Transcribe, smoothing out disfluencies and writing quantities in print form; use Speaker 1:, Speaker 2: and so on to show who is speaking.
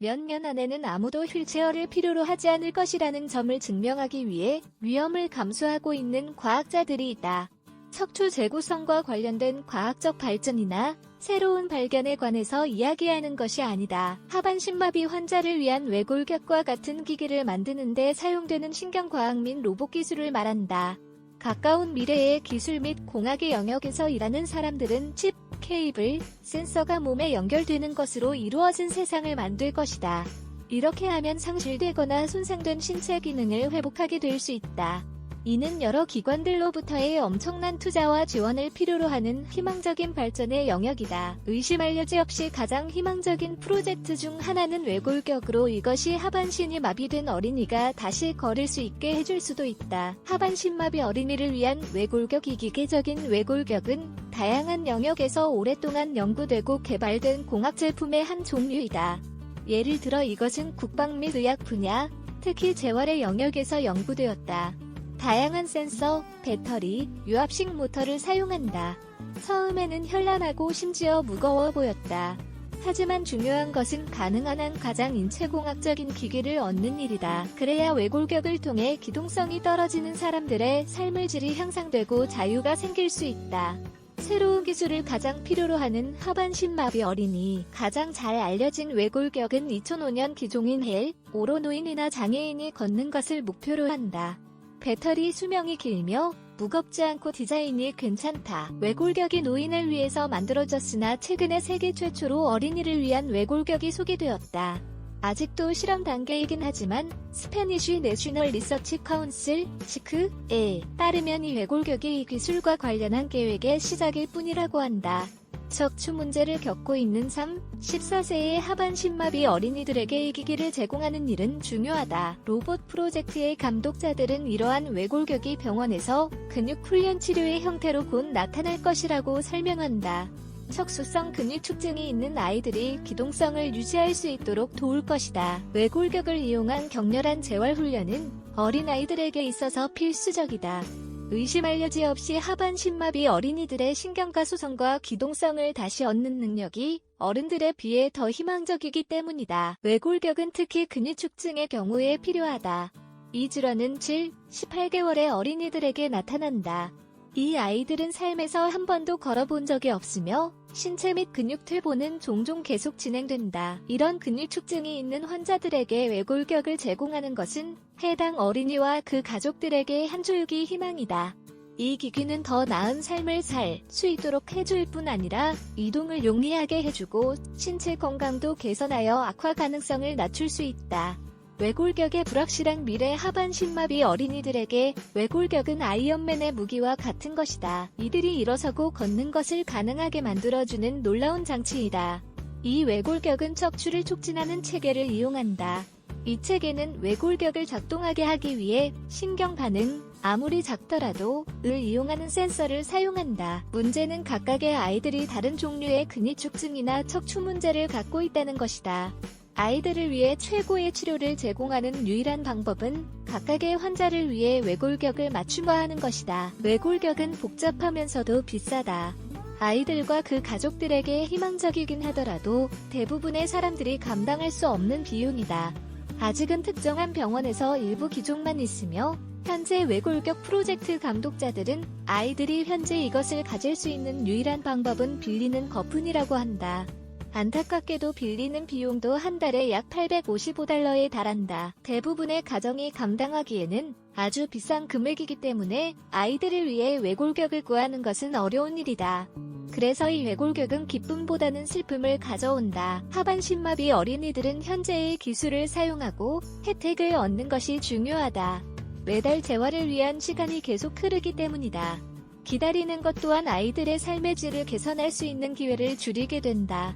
Speaker 1: 몇 년 안에는 아무도 휠체어를 필요로 하지 않을 것이라는 점을 증명하기 위해 위험을 감수하고 있는 과학자들이 있다. 척추 재구성과 관련된 과학적 발전이나 새로운 발견에 관해서 이야기하는 것이 아니다. 하반신마비 환자를 위한 외골격과 같은 기기를 만드는 데 사용되는 신경과학 및 로봇 기술을 말한다. 가까운 미래의 기술 및 공학의 영역에서 일하는 사람들은 칩, 케이블, 센서가 몸에 연결되는 것으로 이루어진 세상을 만들 것이다. 이렇게 하면 상실되거나 손상된 신체 기능을 회복하게 될 수 있다. 이는 여러 기관들로부터의 엄청난 투자와 지원을 필요로 하는 희망적인 발전의 영역이다. 의심할 여지 없이 가장 희망적인 프로젝트 중 하나는 외골격으로 이것이 하반신이 마비된 어린이가 다시 걸을 수 있게 해줄 수도 있다. 하반신 마비 어린이를 위한 외골격이 기계적인 외골격은 다양한 영역에서 오랫동안 연구되고 개발된 공학 제품의 한 종류이다. 예를 들어 이것은 국방 및 의학 분야, 특히 재활의 영역에서 연구되었다. 다양한 센서, 배터리, 유압식 모터를 사용한다. 처음에는 현란하고 심지어 무거워 보였다. 하지만 중요한 것은 가능한 한 가장 인체공학적인 기기를 얻는 일이다. 그래야 외골격을 통해 기동성이 떨어지는 사람들의 삶의 질이 향상되고 자유가 생길 수 있다. 새로운 기술을 가장 필요로 하는 하반신 마비 어린이. 가장 잘 알려진 외골격은 2005년 기종인 헬, 오로노인이나 장애인이 걷는 것을 목표로 한다. 배터리 수명이 길며 무겁지 않고 디자인이 괜찮다. 외골격이 노인을 위해서 만들어졌으나 최근에 세계 최초로 어린이를 위한 외골격이 소개되었다. 아직도 실험 단계이긴 하지만 스페니쉬 내셔널 리서치 카운슬 (시크에) 따르면 이 외골격이 이 기술과 관련한 계획의 시작일 뿐이라고 한다. 척추 문제를 겪고 있는 14세의 하반신마비 어린이들에게 이 기기를 제공하는 일은 중요하다. 로봇 프로젝트의 감독자들은 이러한 외골격이 병원에서 근육 훈련 치료의 형태로 곧 나타날 것이라고 설명한다. 척수성 근육축증이 있는 아이들이 기동성을 유지할 수 있도록 도울 것이다. 외골격을 이용한 격렬한 재활훈련은 어린아이들에게 있어서 필수적이다. 의심할 여지 없이 하반신마비 어린이들의 신경과 소성과 기동성을 다시 얻는 능력이 어른들에 비해 더 희망적이기 때문이다. 외골격은 특히 근육축증의 경우에 필요하다. 이 질환은 7, 18개월의 어린이들에게 나타난다. 이 아이들은 삶에서 한 번도 걸어본 적이 없으며 신체 및 근육 퇴보는 종종 계속 진행된다. 이런 근육축증이 있는 환자들에게 외골격을 제공하는 것은 해당 어린이와 그 가족들에게 한 조육의 희망이다. 이 기기는 더 나은 삶을 살 수 있도록 해줄 뿐 아니라 이동을 용이하게 해주고 신체 건강도 개선하여 악화 가능성을 낮출 수 있다. 외골격의 불확실한 미래 하반신마비 어린이들에게 외골격은 아이언맨의 무기와 같은 것이다. 이들이 일어서고 걷는 것을 가능하게 만들어주는 놀라운 장치이다. 이 외골격은 척추를 촉진하는 체계를 이용한다. 이 체계는 외골격을 작동하게 하기 위해 신경 반응, 아무리 작더라도 을 이용하는 센서를 사용한다. 문제는 각각의 아이들이 다른 종류의 근육축증이나 척추 문제를 갖고 있다는 것이다. 아이들을 위해 최고의 치료를 제공하는 유일한 방법은 각각의 환자를 위해 외골격을 맞춤화하는 것이다. 외골격은 복잡하면서도 비싸다. 아이들과 그 가족들에게 희망적이긴 하더라도 대부분의 사람들이 감당할 수 없는 비용이다. 아직은 특정한 병원에서 일부 기종만 있으며 현재 외골격 프로젝트 감독자들은 아이들이 현재 이것을 가질 수 있는 유일한 방법은 빌리는 것뿐이라고 한다. 안타깝게도 빌리는 비용도 한 달에 약 $855에 달한다. 대부분의 가정이 감당하기에는 아주 비싼 금액이기 때문에 아이들을 위해 외골격을 구하는 것은 어려운 일이다. 그래서 이 외골격은 기쁨보다는 슬픔을 가져온다. 하반신마비 어린이들은 현재의 기술을 사용하고 혜택을 얻는 것이 중요하다. 매달 재활을 위한 시간이 계속 흐르기 때문이다. 기다리는 것 또한 아이들의 삶의 질을 개선할 수 있는 기회를 줄이게 된다.